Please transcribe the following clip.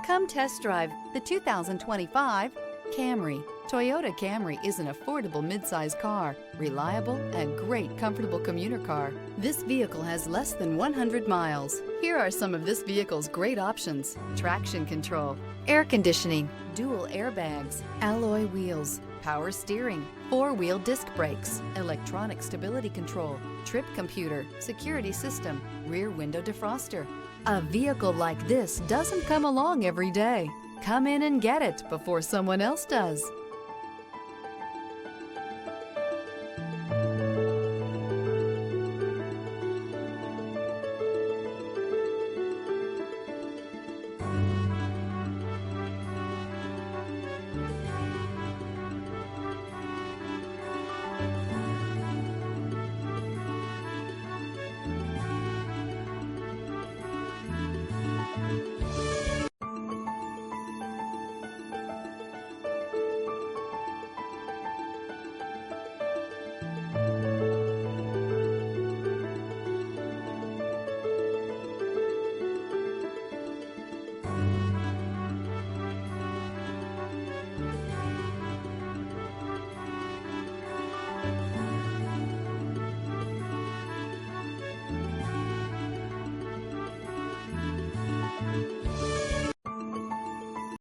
Come test drive the 2025 Camry. Toyota Camry is an affordable midsize car, reliable and great comfortable commuter car. This vehicle has less than 100 miles. Here are some of this vehicle's great options: traction control, air conditioning, dual airbags, alloy wheels, power steering, four-wheel disc brakes, electronic stability control, trip computer, security system, rear window defroster. A vehicle like this doesn't come along every day. Come in and get it before someone else does.